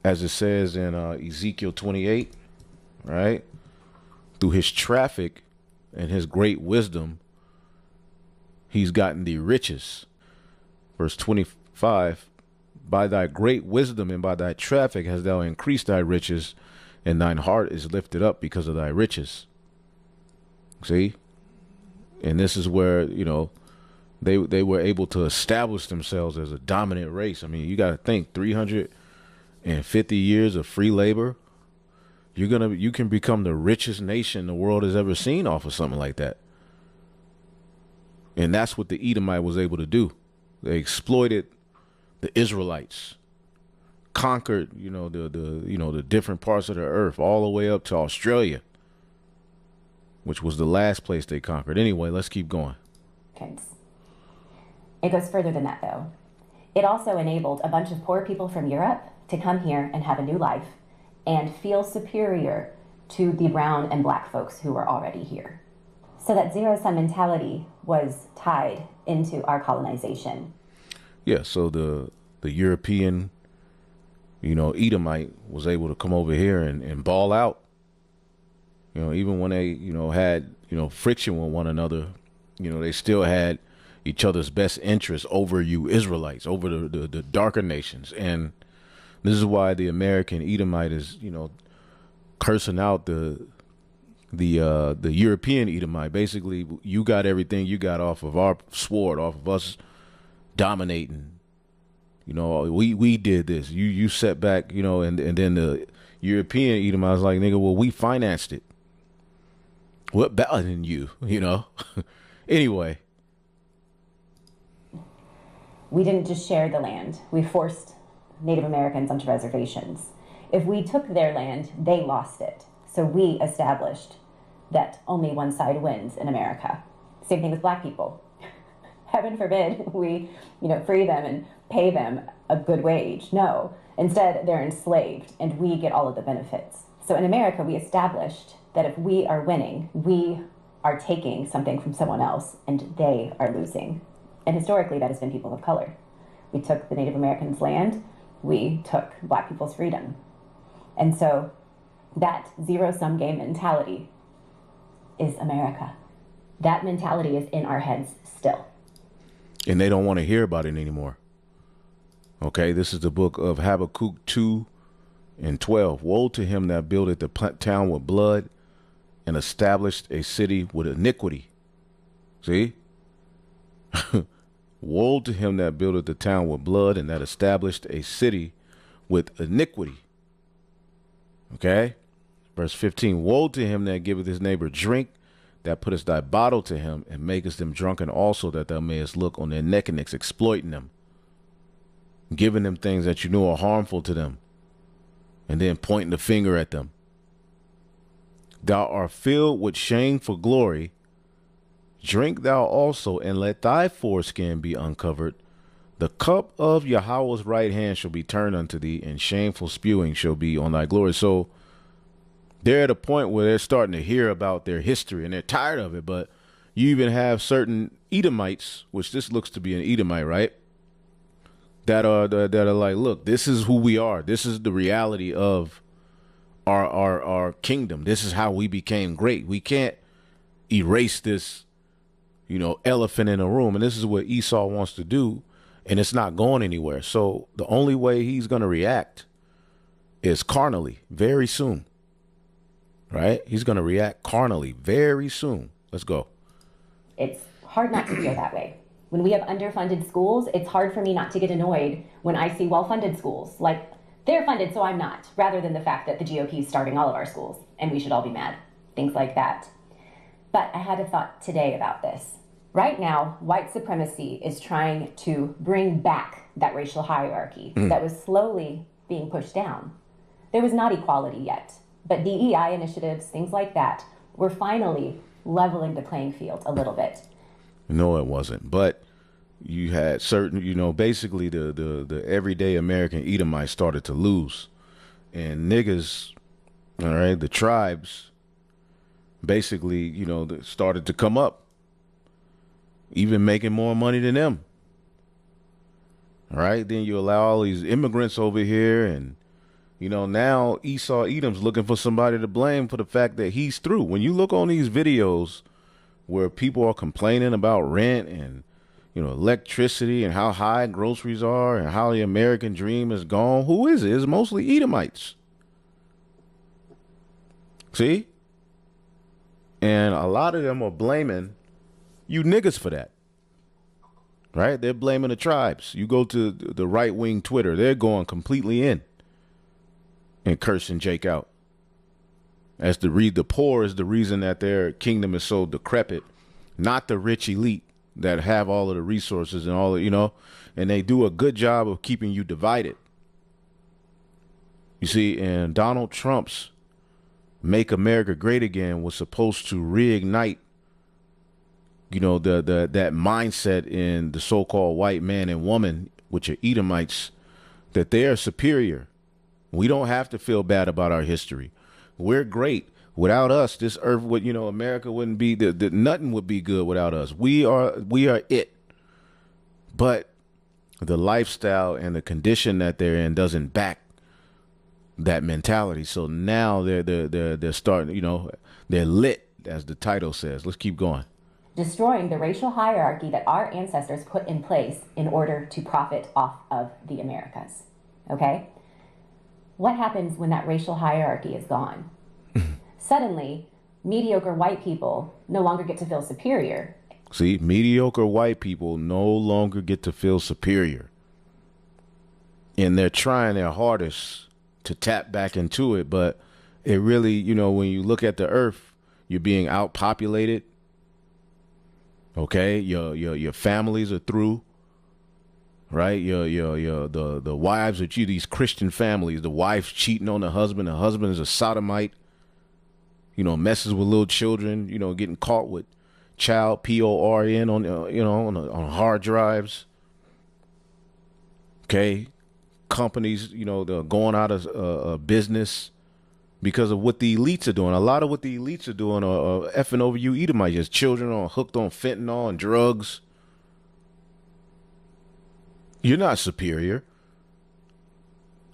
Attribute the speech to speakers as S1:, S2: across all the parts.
S1: as it says in Ezekiel 28, right? Through his traffic and his great wisdom, he's gotten the riches. Verse 25, by thy great wisdom and by thy traffic hast thou increased thy riches, and thine heart is lifted up because of thy riches. See? And this is where, they were able to establish themselves as a dominant race. I mean, you got to think 350 years of free labor. You can become the richest nation the world has ever seen off of something like that. And that's what the Edomite was able to do. They exploited the Israelites, conquered, the different parts of the earth all the way up to Australia, which was the last place they conquered. Anyway, let's keep going.
S2: It goes further than that, though. It also enabled a bunch of poor people from Europe to come here and have a new life and feel superior to the brown and black folks who were already here. So that zero-sum mentality was tied into our colonization.
S1: Yeah, so the European, Edomite was able to come over here and ball out. Even when they, had, friction with one another, they still had each other's best interests over you Israelites, over the darker nations. And this is why the American Edomite is, cursing out the European Edomite. Basically, you got everything you got off of our sword, off of us dominating. We did this. You set back, and then the European Edomite was like, nigga, well, we financed it. What better than you, Anyway.
S2: We didn't just share the land. We forced Native Americans onto reservations. If we took their land, they lost it. So we established that only one side wins in America. Same thing with black people. Heaven forbid we, free them and pay them a good wage. No. Instead, they're enslaved and we get all of the benefits. So in America, we established that if we are winning, we are taking something from someone else and they are losing. And historically, that has been people of color. We took the Native Americans' land. We took black people's freedom. And so that zero-sum game mentality is America. That mentality is in our heads still.
S1: And they don't want to hear about it anymore. Okay, this is the book of Habakkuk 2 and 12. Woe to him that buildeth the town with blood and established a city with iniquity. See? Woe to him that buildeth the town with blood and that established a city with iniquity. Okay? Verse 15. Woe to him that giveth his neighbor drink, that puttest thy bottle to him, and makest them drunken also, that thou mayest look on their nakedness, exploiting them, giving them things that you know are harmful to them, and then pointing the finger at them. Thou art filled with shame for glory. Drink thou also, and let thy foreskin be uncovered. The cup of Yahweh's right hand shall be turned unto thee, and shameful spewing shall be on thy glory. So they're at a point where they're starting to hear about their history, and they're tired of it. But you even have certain Edomites, which this looks to be an Edomite, right? That are like, look, this is who we are. This is the reality of our kingdom. This is how we became great. We can't erase this, elephant in a room. And this is what Esau wants to do. And it's not going anywhere. So the only way he's going to react is carnally very soon. Right? He's going to react carnally very soon. Let's go.
S2: It's hard not to feel that way. When we have underfunded schools, it's hard for me not to get annoyed when I see well-funded schools. Like, they're funded, so I'm not, rather than the fact that the GOP is starting all of our schools, and we should all be mad. Things like that. But I had a thought today about this. Right now, white supremacy is trying to bring back that racial hierarchy that was slowly being pushed down. There was not equality yet, but DEI initiatives, things like that, were finally leveling the playing field a little bit.
S1: No, it wasn't. But you had certain, basically the everyday American Edomite started to lose. And niggas, all right, the tribes basically, started to come up, even making more money than them. All right. Then you allow all these immigrants over here and Now Esau Edom's looking for somebody to blame for the fact that he's through. When you look on these videos where people are complaining about rent and, electricity and how high groceries are and how the American dream is gone, who is it? It's mostly Edomites. See? And a lot of them are blaming you niggas for that. Right? They're blaming the tribes. You go to the right-wing Twitter, they're going completely in and cursing Jake out. As the poor is the reason that their kingdom is so decrepit, not the rich elite that have all of the resources and all of, and they do a good job of keeping you divided. You see, and Donald Trump's Make America Great Again was supposed to reignite, that mindset in the so-called white man and woman, which are Edomites, that they are superior. We don't have to feel bad about our history. We're great. Without us, this earth would, America wouldn't be, nothing would be good without us. We are it. But the lifestyle and the condition that they're in doesn't back that mentality. So now they're starting, they're lit, as the title says. Let's keep going.
S2: Destroying the racial hierarchy that our ancestors put in place in order to profit off of the Americas. Okay? What happens when that racial hierarchy is gone? Suddenly, mediocre white people no longer get to feel superior.
S1: See, mediocre white people no longer get to feel superior. And they're trying their hardest to tap back into it. But it really, when you look at the earth, you're being outpopulated. Okay, your families are through, right? The wives of these Christian families, the wife's cheating on the husband is a sodomite, messes with little children, getting caught with child porn on hard drives. Okay, companies, they're going out of business because of what the elites are doing. A lot of what the elites are doing are effing over you Edomites. Just children are hooked on fentanyl and drugs. You're not superior.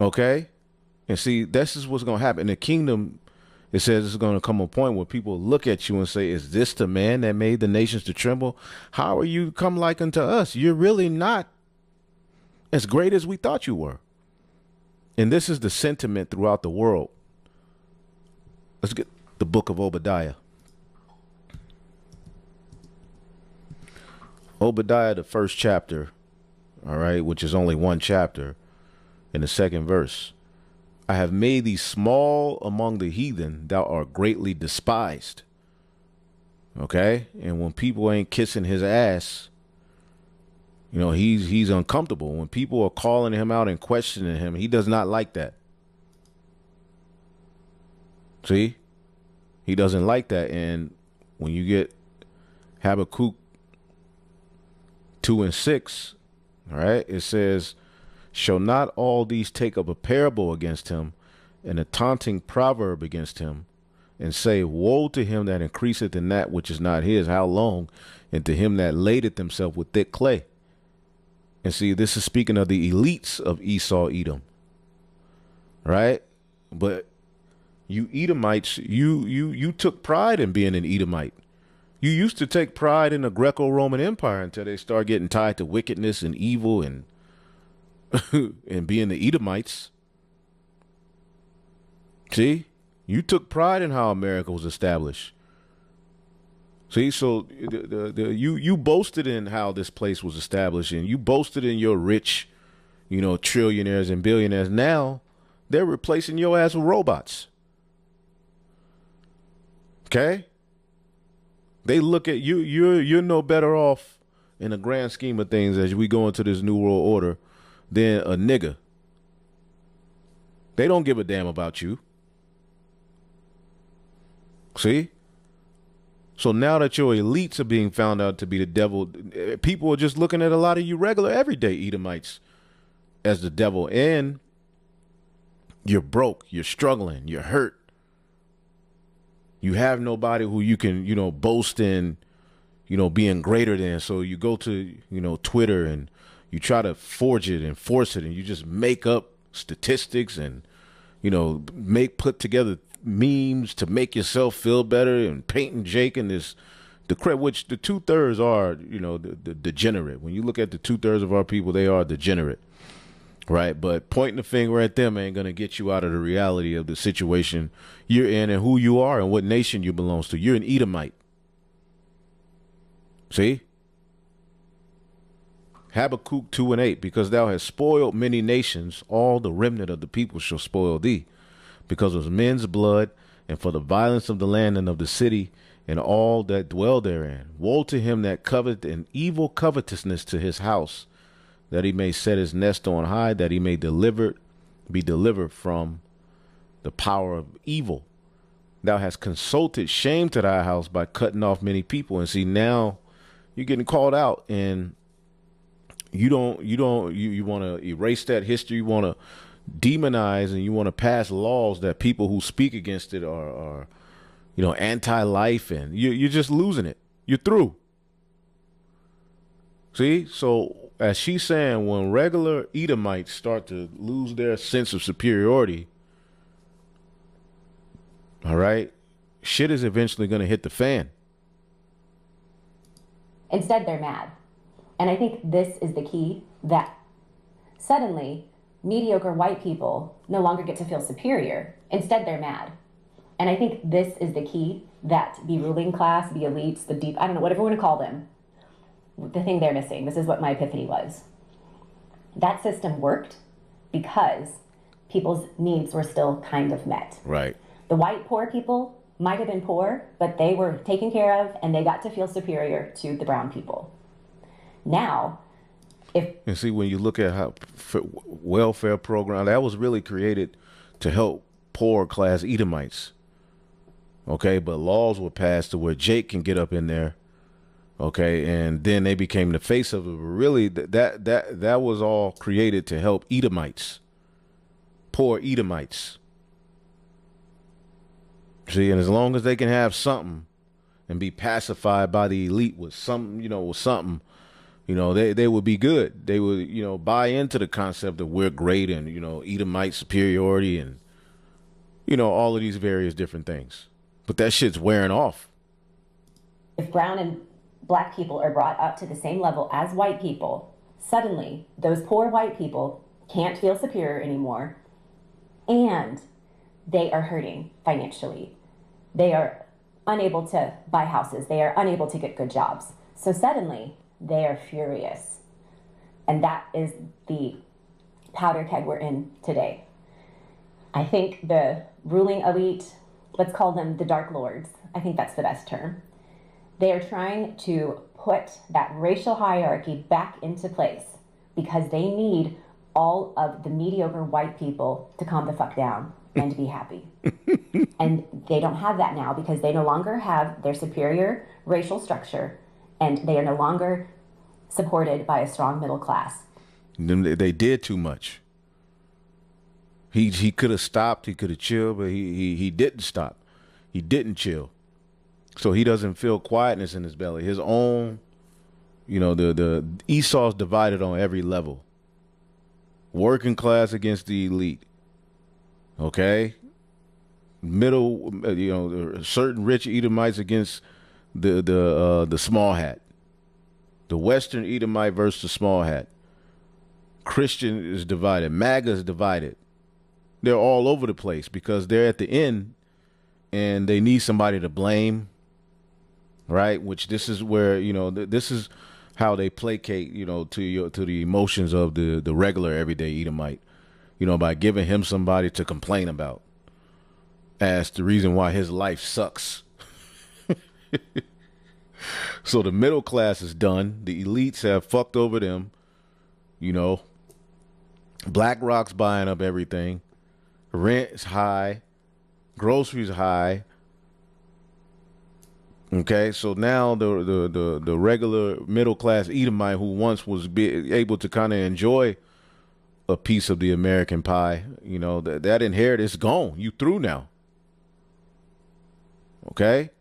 S1: Okay? And see, this is what's going to happen. In the kingdom, it says it's going to come a point where people look at you and say, is this the man that made the nations to tremble? How are you come like unto us? You're really not as great as we thought you were. And this is the sentiment throughout the world. Let's get the book of Obadiah. Obadiah, the first chapter, all right, which is only one chapter, in the second verse. I have made thee small among the heathen, thou art greatly despised. Okay? And when people ain't kissing his ass, he's uncomfortable. When people are calling him out and questioning him, he does not like that. See, he doesn't like that. And when you get Habakkuk 2 and 6, all right, it says, shall not all these take up a parable against him and a taunting proverb against him and say, woe to him that increaseth in that which is not his, how long? And to him that ladeth himself with thick clay. And see, this is speaking of the elites of Esau, Edom, right? But you Edomites, you took pride in being an Edomite. You used to take pride in the Greco-Roman Empire until they start getting tied to wickedness and evil and and being the Edomites. See, you took pride in how America was established. See, so you boasted in how this place was established, and you boasted in your rich, trillionaires and billionaires. Now they're replacing your ass with robots. Okay? They look at you, you're no better off in the grand scheme of things as we go into this new world order than a nigga. They don't give a damn about you. See? So now that your elites are being found out to be the devil, people are just looking at a lot of you regular everyday Edomites as the devil. And you're broke, you're struggling, you're hurt. You have nobody who you can, boast in, being greater than. So you go to, Twitter and you try to forge it and force it, and you just make up statistics and, put together memes to make yourself feel better and painting Jake in this which the 2/3 are, the degenerate. When you look at the 2/3 of our people, they are degenerate, right? But pointing the finger at them ain't gonna get you out of the reality of the situation you're in and who you are and what nation you belongs to. You're an Edomite. See? Habakkuk 2:8, because thou hast spoiled many nations, all the remnant of the people shall spoil thee, because of men's blood, and for the violence of the land and of the city, and all that dwell therein. Woe to him that covet an evil covetousness to his house, that he may set his nest on high, that he may be delivered from the power of evil. Thou hast consulted shame to thy house by cutting off many people. And see, now you're getting called out, and you want to erase that history. You want to demonize, and you want to pass laws that people who speak against it are anti-life, and you're just losing it. You're through. See? So as she's saying, when regular Edomites start to lose their sense of superiority, all right, shit is eventually going to hit the fan.
S2: Instead, they're mad. And I think this is the key, that suddenly mediocre white people no longer get to feel superior. Instead, they're mad. And I think this is the key, that the ruling class, the elites, the deep, I don't know, whatever you want to call them, the thing they're missing. This is what my epiphany was. That system worked because people's needs were still kind of met.
S1: Right.
S2: The white poor people might have been poor, but they were taken care of, and they got to feel superior to the brown people. Now,
S1: and see, when you look at how welfare program, that was really created to help poor class Edomites. Okay, but laws were passed to where Jake can get up in there. Okay, and then they became the face of it. Really, that was all created to help Edomites, poor Edomites. See, and as long as they can have something and be pacified by the elite with something, they would be good. They would, buy into the concept that we're great and, Edomite superiority and, all of these various different things. But that shit's wearing off.
S2: If brown and black people are brought up to the same level as white people, suddenly those poor white people can't feel superior anymore, and they are hurting financially. They are unable to buy houses. They are unable to get good jobs. So suddenly they are furious. And that is the powder keg we're in today. I think the ruling elite, let's call them the Dark Lords, I think that's the best term. They are trying to put that racial hierarchy back into place because they need all of the mediocre white people to calm the fuck down and be happy. And they don't have that now because they no longer have their superior racial structure, and they are no longer supported by a strong middle class.
S1: They did too much. He could have stopped, he could have chilled, but he didn't stop. He didn't chill. So he doesn't feel quietness in his belly. His own, the Esau's divided on every level. Working class against the elite. Okay? Middle, certain rich Edomites against the small hat. The Western Edomite versus the small hat. Christian is divided. MAGA is divided. They're all over the place because they're at the end and they need somebody to blame. Right? Which this is where, this is how they placate, to the emotions of the regular everyday Edomite, by giving him somebody to complain about as the reason why his life sucks. So the middle class is done. The elites have fucked over them. BlackRock's buying up everything. Rent is high. Groceries high. Okay, so now the regular middle class Edomite who once was able to kind of enjoy a piece of the American pie, that inheritance is gone. You through now. Okay,